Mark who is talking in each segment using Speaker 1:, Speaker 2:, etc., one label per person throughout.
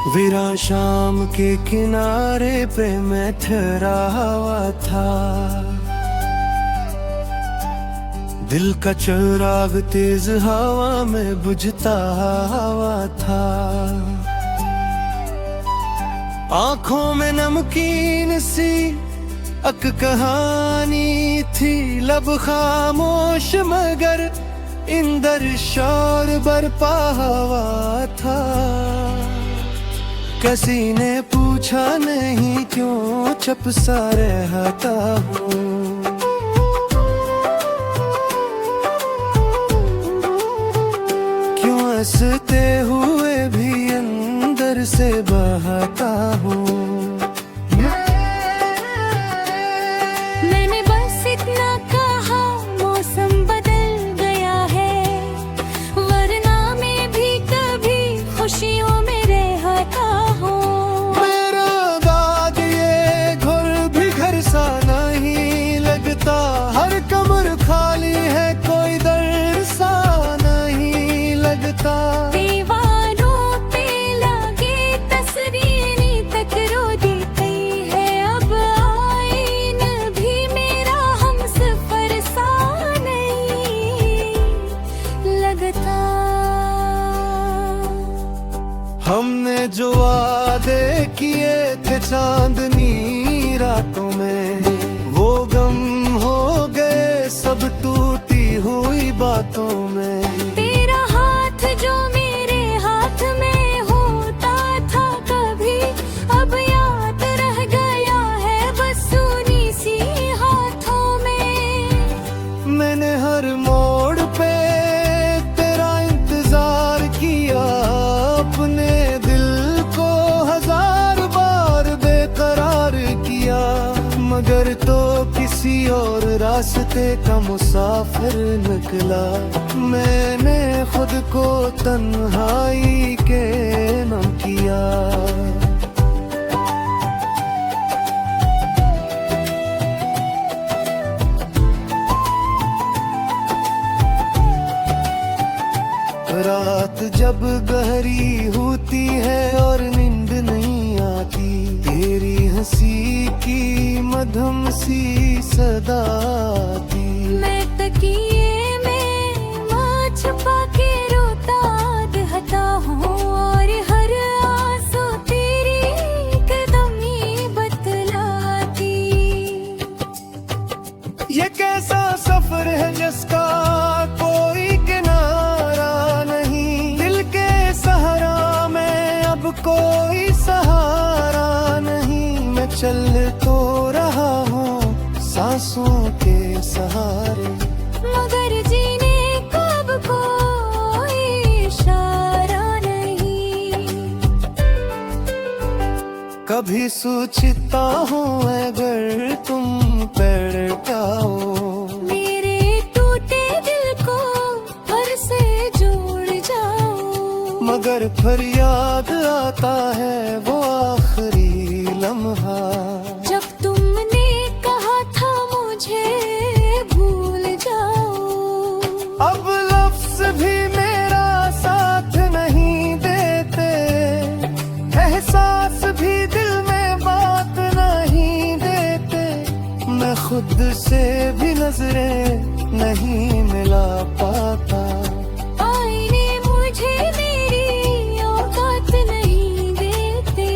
Speaker 1: वीरान शाम के किनारे पे मैं ठहरा हुआ था। दिल का चिराग तेज हवा में बुझता हुआ था। आंखों में नमकीन सी अक कहानी थी, लब खामोश मगर इंदर शोर बरपा हुआ था। किसी ने पूछा नहीं क्यों चुप सा रहता हूँ। क्यों हंसते हुए भी अंदर से बहता हूँ।
Speaker 2: मैंने बस इतना कहा, मौसम बदल गया है, वरना मैं भी कभी खुशियों में रहता हूँ।
Speaker 1: मेरा दाद ये घुर भी घर सा नहीं लगता, हर कमर खाली है कोई दर्द सा नहीं लगता।
Speaker 2: दीवारों पे लगे तस्वीरें तक रो दी गई है, अब आईन भी मेरा हमसफर सा नहीं लगता।
Speaker 1: हमने जो वादे किए थे चांदनी रातों में, वो गम हो गए सब टूटी हुई बातों में।
Speaker 2: तेरा हाथ जो मेरे हाथ में होता था कभी, अब याद रह गया है बस सुनी सी हाथों में।
Speaker 1: मैंने हर मोड़ पे तेरा इंतजार किया, अपने दिल को हजार बार बेकरार किया, मगर तो किसी और रास्ते का मुसाफिर निकला। मैंने खुद को तन्हाई के नाम किया। रात जब गहरी होती है और नींद नहीं आती, तेरी हंसी की मधुम सी सदा आती।
Speaker 2: मैं तकिए में माँ छुपा के रोता रहता हूँ, और हर आंसू तेरी कदमी बतलाती।
Speaker 1: ये कैसा सफर है जिसका कोई किनारा नहीं, दिल के सहारा में अब कोई सहारा नहीं। मैं चल तो रहा हूँ सांसों के सहारे,
Speaker 2: मगर जीने का अब कोई इशारा नहीं।
Speaker 1: कभी सोचता हूँ अगर तुम पैर पाओ,
Speaker 2: मेरे टूटे दिल को फिर से जोड़ जाओ।
Speaker 1: मगर फरियाद आता है वो आखिरी लम्हा,
Speaker 2: जब तुमने कहा था मुझे भूल जाओ।
Speaker 1: अब लफ्ज भी मेरा साथ नहीं देते, एहसास भी दिल में बात नहीं देते। मैं खुद से भी नजरें नहीं मिला पाता,
Speaker 2: आईने मुझे मेरी औकात नहीं देते।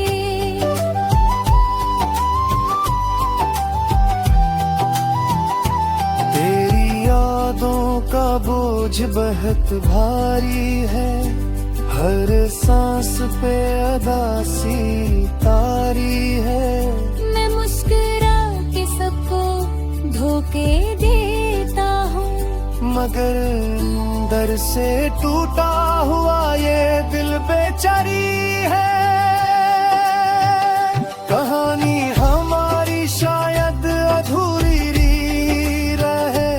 Speaker 1: तेरी यादों का बोझ बहुत भारी है, हर सांस पे अदासी तारी है।
Speaker 2: मैं मुस्कुरा के सबको धोखे देता हूँ,
Speaker 1: मगर अंदर से टूटा हुआ ये दिल बेचारी है। कहानी हमारी शायद अधूरी रहे,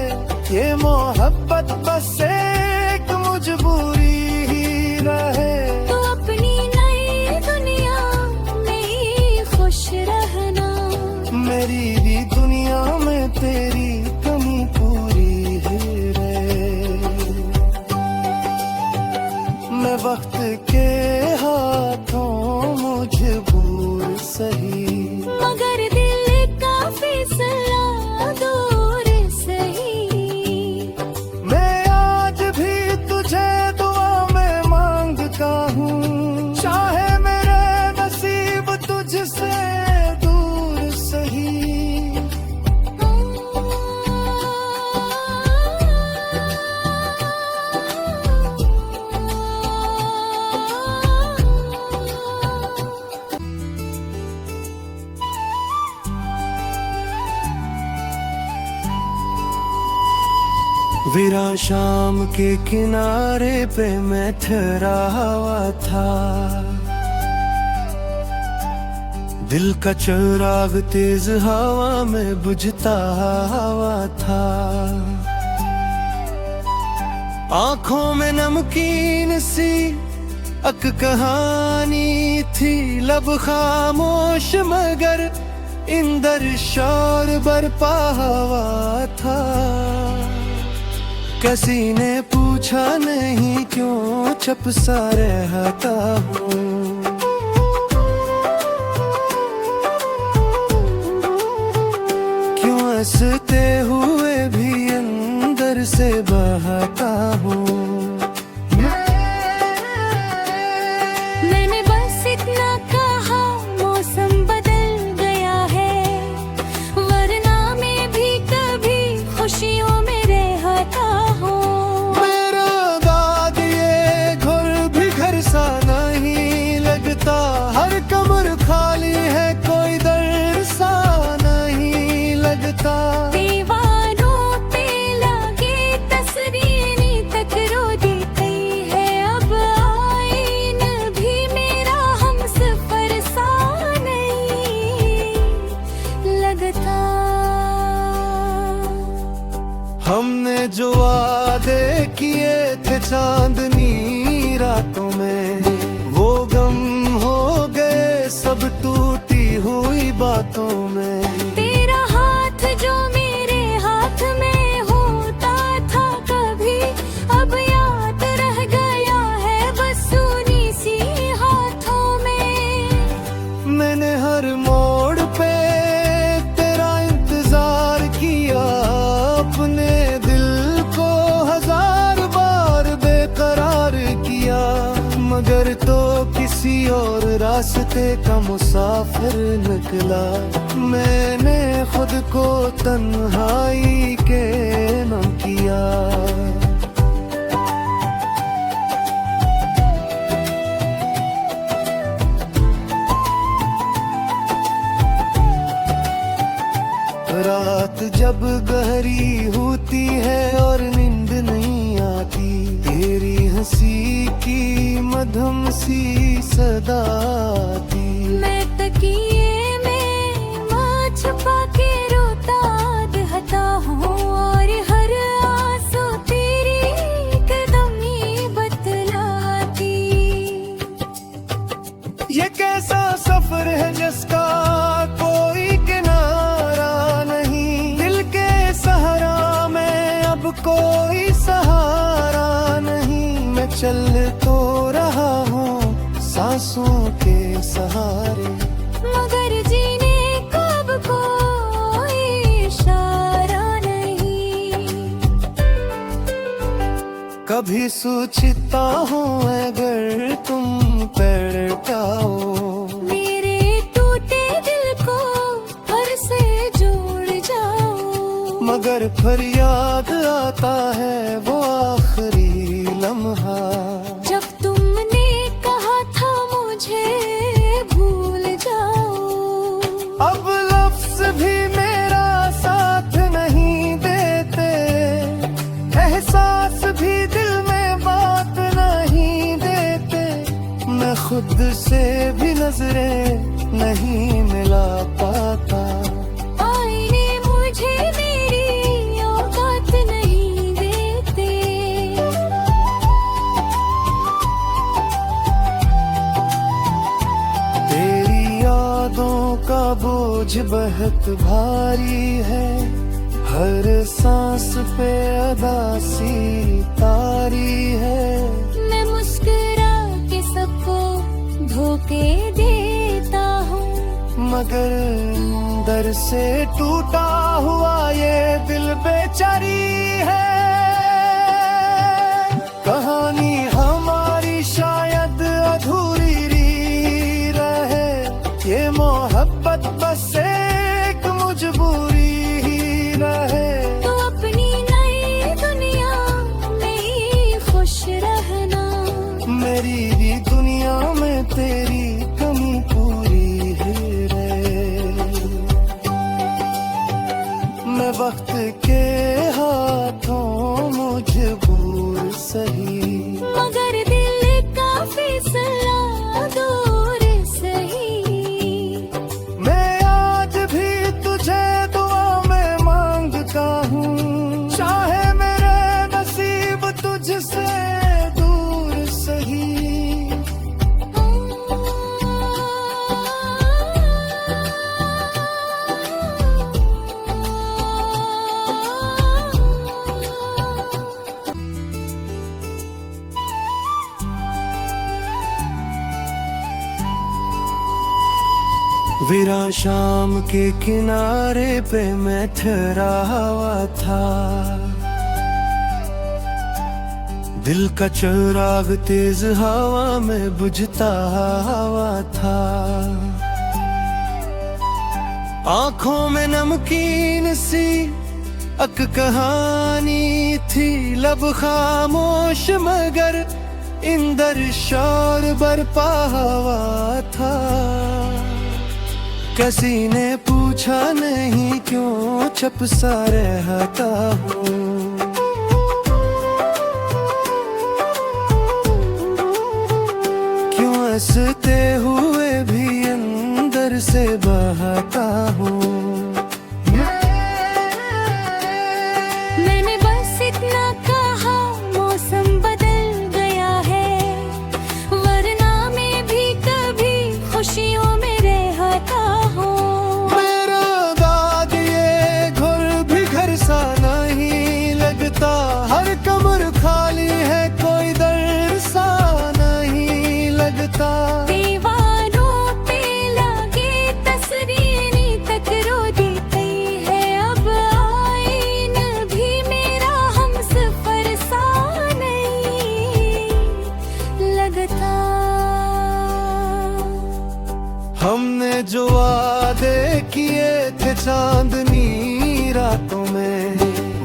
Speaker 1: ये मोहब्बत बस एक मजबूरी ही रहे।
Speaker 2: तो अपनी नई दुनिया में ही खुश रहना,
Speaker 1: मेरी भी दुनिया में तेरी कमी पूरी है रे। मैं वक्त के हाथों वीरा शाम के किनारे पे मैं ठहरा हुआ था, दिल का चिराग तेज हवा में बुझता हुआ था। आंखों में नमकीन सी अक कहानी थी, लब खामोश मगर इंदर शोर बरपा हुआ था। किसी ने पूछा नहीं क्यों चुप सा रहता हूँ, क्यों हंसते हुए भी अंदर से बहता हूँ।
Speaker 2: मैंने बस इतना कहा, मौसम बदल गया है, वरना मैं भी कभी खुशियों में रहता हूँ।
Speaker 1: मेरा बाद ये घर भी घर सा नहीं लगता, हर कमर खाली है, कोई दर सा नहीं लगता।
Speaker 2: दीवारों पे लगी तस्वीरें तक रो देती है, अब आईन भी मेरा हमसफर सा नहीं लगता।
Speaker 1: हमने जो वादे किए थे चांदनी रातों में, वो गम हो गए सब टूटी हुई बातों में।
Speaker 2: तेरा हाथ जो मेरे हाथ में होता था कभी, अब याद रह गया है बस उन्हीं सी हाथों में।
Speaker 1: मैंने हर मोड़ पे तेरा इंतजार किया, अपने दिल को हजार बार बेकरार किया, मगर तो किसी और रास्ते का मुसाफिर निकला। मैंने खुद को तन्हाई के न किया। रात जब गहरी होती है और नींद नहीं आती, तेरी हंसी की मधुम सी सदा आती।
Speaker 2: मैं तकिए में माँ छुपा के रोता रहता हूँ, और हर आंसू तेरी कदमी बतलाती।
Speaker 1: ये कैसा सफर है जिसका कोई किनारा नहीं, दिल के सहारा में अब कोई सहारा नहीं। मैं चल तो रहा हूँ सांसों के सहारे,
Speaker 2: मगर जीने का अब कोई इशारा नहीं।
Speaker 1: कभी सोचता हूँ अगर तुम पलटाओ,
Speaker 2: मेरे टूटे दिल को फिर से जोड़ जाओ।
Speaker 1: मगर फरियाद आता है वो आखिरी लम्हा,
Speaker 2: जब तुमने कहा था मुझे भूल जाओ।
Speaker 1: अब लफ्ज भी मेरा साथ नहीं देते, एहसास भी दिल में बात नहीं देते। मैं खुद से भी नजरें नहीं मिला पाता,
Speaker 2: आईने मुझे मेरी औकात नहीं देते।
Speaker 1: तेरी यादों का बोझ बहुत भारी है, हर सांस पे अदासी तारी है।
Speaker 2: मैं मुस्कुरा के सबको धोखे देता हूँ,
Speaker 1: मगर अंदर से टूटा हुआ ये दिल बेचारी है। कहानी हमारी शायद अधूरी रहे, ये मोहब्बत बस एक मजबूरी ही रहे।
Speaker 2: तो अपनी नई दुनिया में ही खुश रहना,
Speaker 1: मेरी भी दुनिया में तेरी कमी पूरी है रे। मैं वक्त के हाथ वीरा शाम के किनारे पे मैं ठहरा हुआ था, दिल का चिराग तेज हवा में बुझता हुआ था। आंखों में नमकीन सी अक कहानी थी, लब खामोश मगर इंदर शोर बरपा हुआ था। किसी ने पूछा नहीं क्यों चुप सा रहता हूँ, क्यों हंसते हुए भी अंदर से बहता हूँ।
Speaker 2: मैंने बस इतना कहा, मौसम बदल गया है, वरना मैं भी कभी खुशियों में रहता हूँ।
Speaker 1: मेरा दाद ये घुर भी घर सा नहीं लगता, हर कमर खाली है, कोई दर्द सा नहीं लगता।
Speaker 2: दीवारों पे लगे तस्वीरें तक रो देती है, अब आईन भी मेरा हमसफर सा नहीं लगता।
Speaker 1: हमने जो वादे किए थे चांदनी रातों में,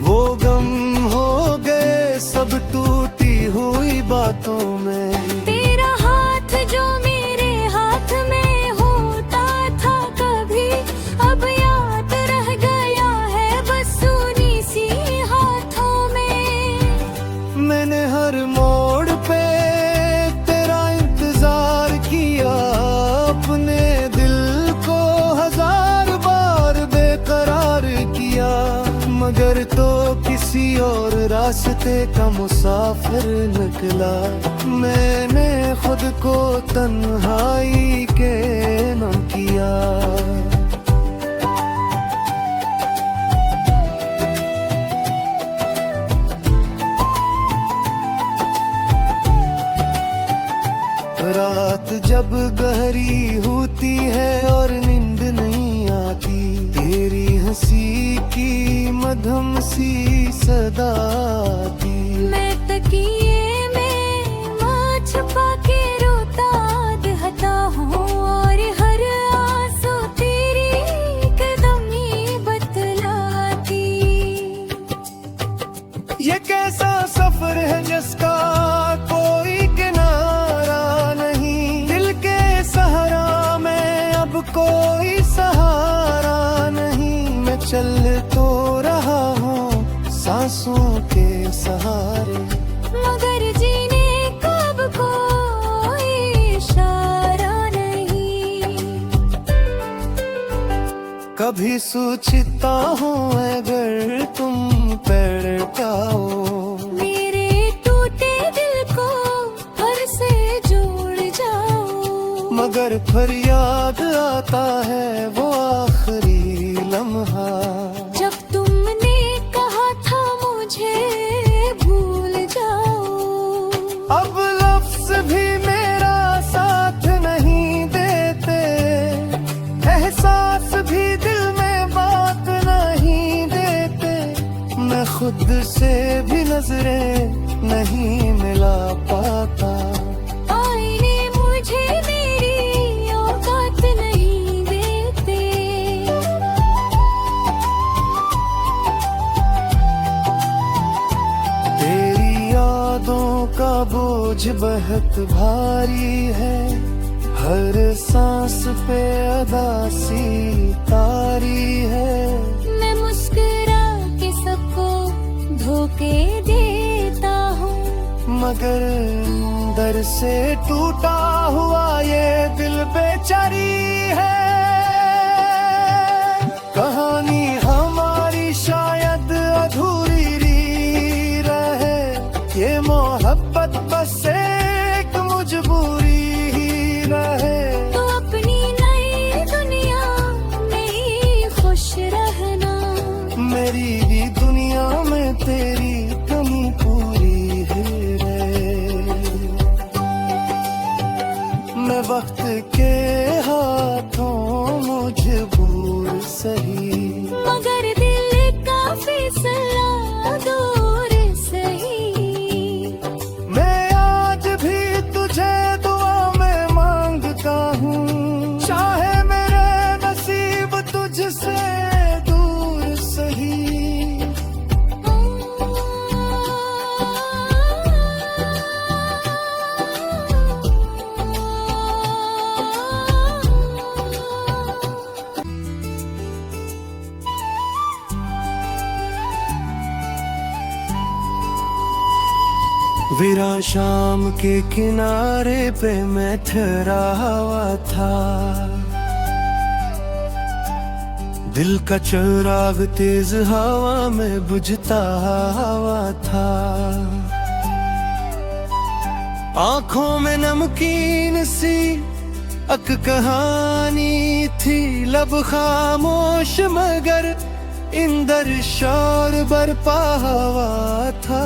Speaker 1: वो गम हो गए सब टूटी हुई बातों में।
Speaker 2: तेरा हाथ जो मेरे हाथ में होता था कभी, अब याद रह गया है बस सुनी सी हाथों में।
Speaker 1: मैंने हर मोड़ पे तेरा इंतजार किया, अपने दिल को हजार बार बेकरार किया, मगर तो किसी और रास्ते का मुसाफिर निकला। मैंने खुद को तन्हाई के न किया। रात जब गहरी होती है और नींद नहीं आती, तेरी हंसी की मधुम सी सदा आती।
Speaker 2: मैं तकिए में माँ छुपा के रोता रहता हूँ, और हर आंसू तेरी कदम ही बतलाती।
Speaker 1: ये कैसा सफर है जिसका कोई किनारा नहीं, दिल के सहारा में अब कोई सहारा नहीं। मैं चल तो रहा हूँ सांसों के सहारे,
Speaker 2: मगर जीने का अब कोई इशारा नहीं।
Speaker 1: कभी सोचता हूँ अगर तुम पैर पाओ,
Speaker 2: मेरे टूटे दिल को फिर से जोड़ जाओ।
Speaker 1: मगर फरियाद आता है वो आखिरी लम्हा,
Speaker 2: जब तुमने कहा था मुझे भूल जाओ।
Speaker 1: अब लफ्ज भी मेरा साथ नहीं देते, एहसास भी दिल में बात नहीं देते। मैं खुद से भी नजरें नहीं मिला पाता,
Speaker 2: आईने मुझे मेरी औकात नहीं देते।
Speaker 1: तेरी यादों का बोझ बहुत भारी है, हर सांस पे अदासी तारी है।
Speaker 2: मैं मुस्कुरा के सबको धोखे देता हूँ,
Speaker 1: मगर अंदर से टूटा हुआ ये दिल बेचारी है। कहानी हमारी शायद अधूरी रहे, ये मोहब्बत बस एक मजबूरी ही रहे।
Speaker 2: तो अपनी नई दुनिया में ही खुश रहना,
Speaker 1: मेरी भी दुनिया में तेरी कमी पूरी है रे। मैं वक्त के हाथों विरा शाम के किनारे पे मैं ठहरा हुआ था, दिल का चिराग तेज हवा में बुझता हुआ था। आंखों में नमकीन सी अक कहानी थी, लब खामोश मगर इंदर शोर बरपा हुआ था।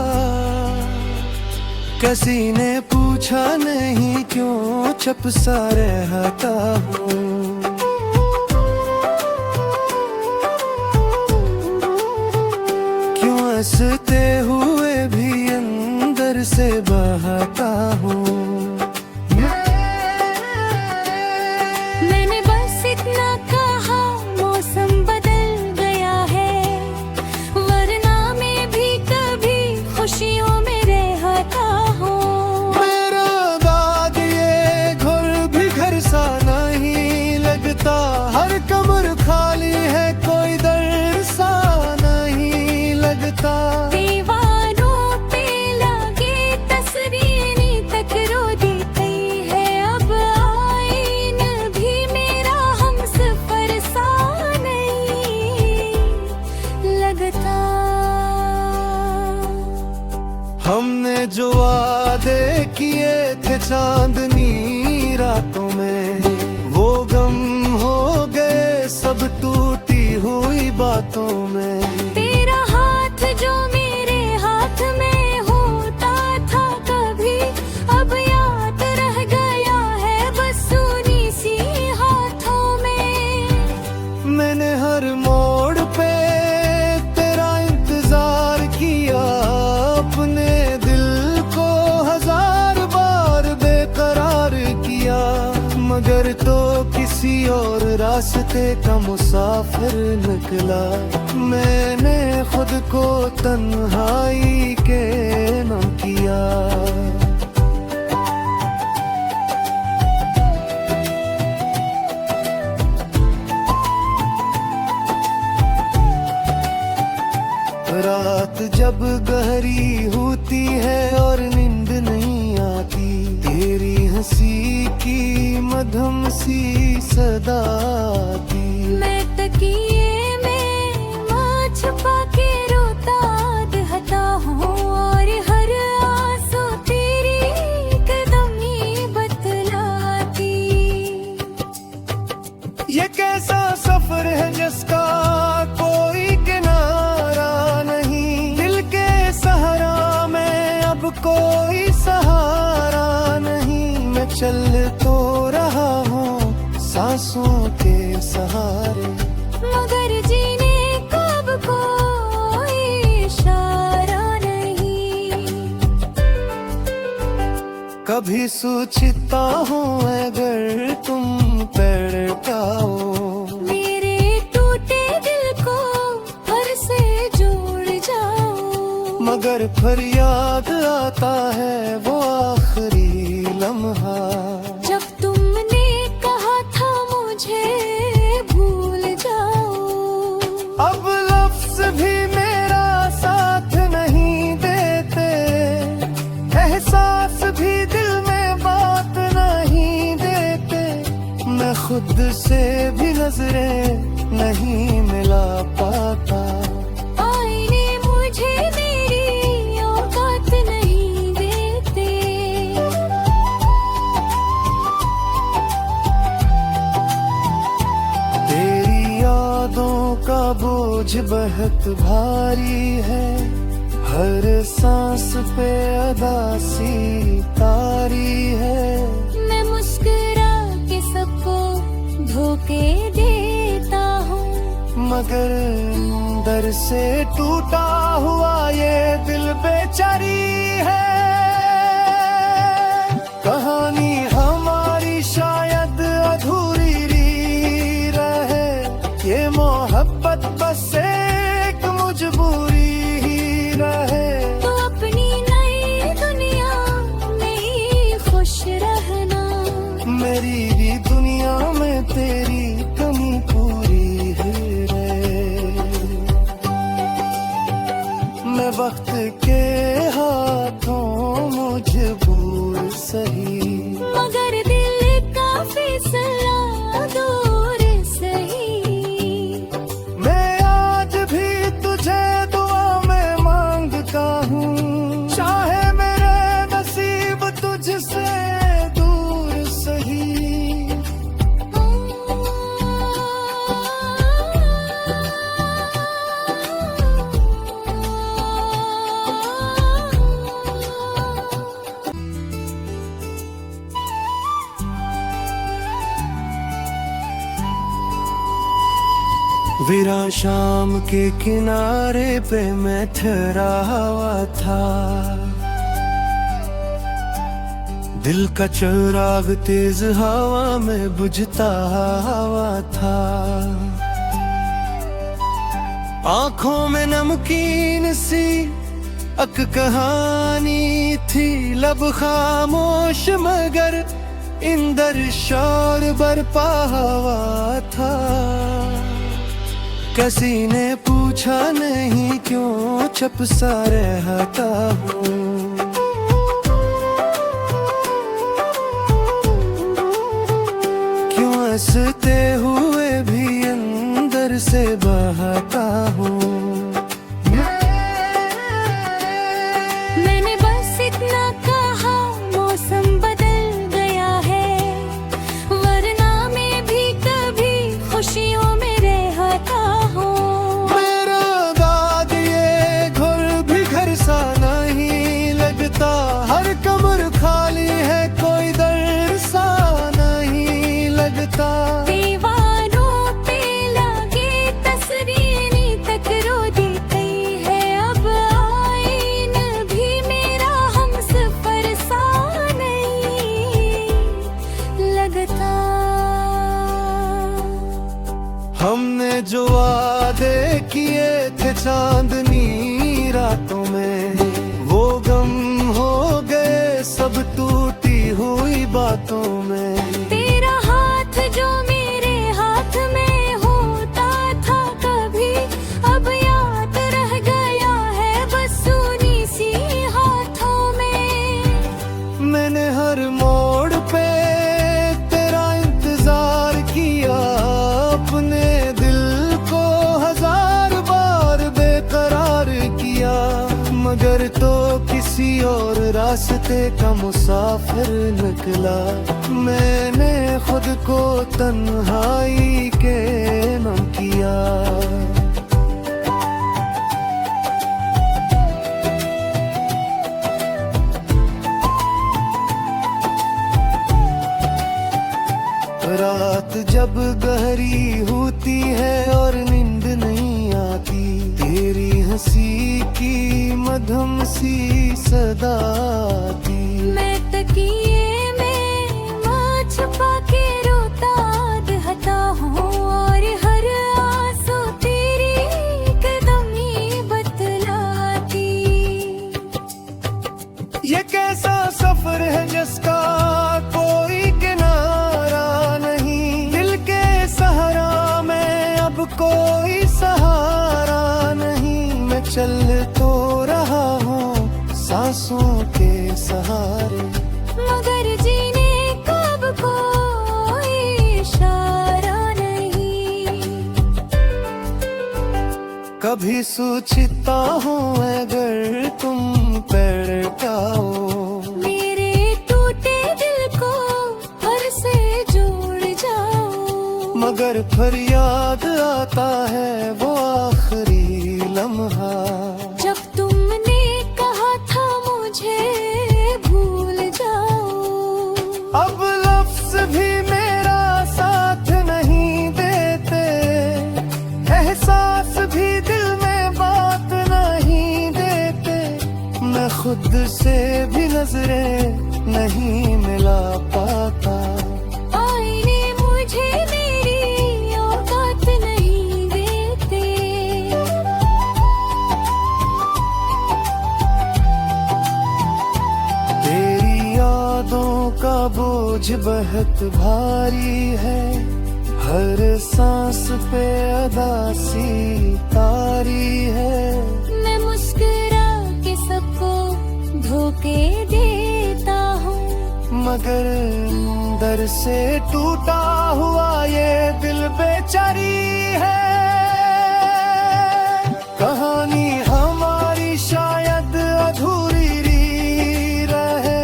Speaker 1: किसी ने पूछा नहीं क्यों चुप सा रहता हूँ, क्यों हंसते हुए भी अंदर से बहता हूँ।
Speaker 2: मैंने बस इतना कहा, मौसम बदल गया है, वरना मैं भी कभी खुशियों में रहता हूँ।
Speaker 1: मेरा बाद ये घर भी घर सा नहीं लगता, हर कमर खाली है, कोई दर सा नहीं लगता।
Speaker 2: दीवारों पे लगे तस्वीरें तक रो देती है, अब आईन भी मेरा हमसफर सा नहीं लगता।
Speaker 1: हमने जो वादे किए थे चांदनी रातों में, वो गम हो गए सब टूटी हुई बातों में।
Speaker 2: तेरा हाथ जो मेरे हाथ में होता था कभी, अब याद रह गया है बस सुनी सी हाथों में।
Speaker 1: मैंने हर मोड़ पे तेरा इंतजार किया, अपने दिल को हजार बार बेकरार किया, मगर तो किसी और रास्ते का मुसाफिर निकला। मैंने खुद को तन्हाई के न किया। रात जब गहरी होती है और नींद नहीं आती, तेरी हंसी की मधुम सी सदा आती।
Speaker 2: मैं तकिए में माँ छुपा के रोता रहता हूँ, और हर आंसू तेरी कदम ही बतलाती।
Speaker 1: ये कैसा सफर है जिसका कोई किनारा नहीं, दिल के सहारा में अब कोई सहारा नहीं। मैं चल तो रहा हूँ सांसों के सहारे,
Speaker 2: मगर जीने का अब कोई इशारा नहीं।
Speaker 1: कभी सोचता हूँ अगर तुम पलटाओ,
Speaker 2: मेरे टूटे दिल को फिर से जोड़ जाओ।
Speaker 1: मगर फरियाद आता है वो आखिरी लम्हा,
Speaker 2: जब तुमने कहा था मुझे भूल जाओ।
Speaker 1: अब लफ्ज भी मेरा साथ नहीं देते, एहसास भी दिल में बात नहीं देते। मैं खुद से भी नजरें नहीं मिला पाता,
Speaker 2: आईने मुझे मेरी औकात नहीं देते।
Speaker 1: तेरी यादों का बोझ बहुत भारी है, हर सांस पे अदासी तारी है।
Speaker 2: मैं मुस्कुरा के सबको धोखे देता हूँ,
Speaker 1: मगर अंदर से टूटा हुआ ये दिल बेचारी है। कहानी हमारी शायद अधूरी रहे, ये मोहब्बत बस एक मजबूरी ही रहे।
Speaker 2: तो अपनी नई दुनिया में ही खुश रहना,
Speaker 1: मेरी भी दुनिया में तेरी कमी पूरी है रे। मैं वक्त वीरा शाम के किनारे पे मैं ठहरा हुआ था, दिल का चिराग तेज हवा में बुझता हुआ था। आंखों में नमकीन सी अक कहानी थी, लब खामोश मगर इंदर शोर बरपा हुआ था। किसी ने पूछा नहीं क्यों चुप सा रहता हूँ, क्यों हंसते हुए भी अंदर से बहता हूँ।
Speaker 2: मैंने बस इतना कहा, मौसम बदल गया है, वरना मैं भी कभी खुशियों में रहता हूँ।
Speaker 1: मेरा दाद ये घुर भी घर सा नहीं लगता, हर कमर खाली है, कोई दर्द सा नहीं लगता।
Speaker 2: दीवारों पे लगे तस्वीरें तक रो दी गई है, अब आईन भी मेरा हमसफर सा नहीं लगता।
Speaker 1: हमने जो वादे किए थे चांदनी रातों में, वो गम हो गए सब टूटी हुई बातों में।
Speaker 2: तेरा हाथ जो मेरे हाथ में होता था कभी, अब याद रह गया है बस सुनी सी हाथों में।
Speaker 1: मैंने हर मोड़ पे तेरा इंतजार किया, अपने दिल को हजार बार बेकरार किया, मगर तो किसी और रास्ते का मुसाफिर निकला। मैंने खुद को तन्हाई के नम किया। रात जब गहरी होती है और नींद नहीं आती, तेरी हंसी की मधुम सी सदा आती।
Speaker 2: मैं तकिए में माँ छुपा के रोता रहता हूँ, और हर आंसू तेरी कदमी बतलाती।
Speaker 1: ये कैसा सफर है जिसका कोई किनारा नहीं, दिल के सहारा में अब कोई सहारा नहीं। मैं चल तो रहा हूँ सांसों के सहारे,
Speaker 2: मगर जीने का अब कोई इशारा नहीं।
Speaker 1: कभी सोचता हूँ अगर तुम पलटाओ,
Speaker 2: मेरे टूटे दिल को फिर से जोड़ जाओ।
Speaker 1: मगर फरियाद आता है वो आखिरी लम्हा,
Speaker 2: जब तुमने कहा था मुझे भूल जाओ।
Speaker 1: अब लफ्ज भी मेरा साथ नहीं देते, एहसास भी दिल में बात नहीं देते। मैं खुद से भी नजरें नहीं मिला पाता,
Speaker 2: आईने मुझे मेरी औकात नहीं देते।
Speaker 1: तेरी यादों का बोझ बहुत भारी है, हर सांस पे अदासी तारी है।
Speaker 2: मैं मुस्कुरा के सबको धोखे देता हूँ,
Speaker 1: मगर अंदर से टूटा हुआ ये दिल बेचारी है। कहानी हमारी शायद अधूरी रहे,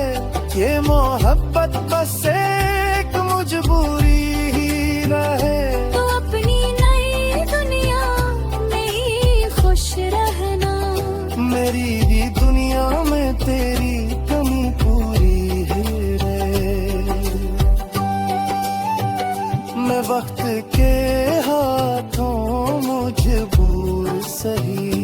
Speaker 1: ये मोहब्बत बस एक मजबूरी ही रहे।
Speaker 2: तो अपनी नई दुनिया में ही खुश रहना,
Speaker 1: मेरी भी दुनिया में तेरी कमी पूरी है रे। मैं वक्त के हाथों सही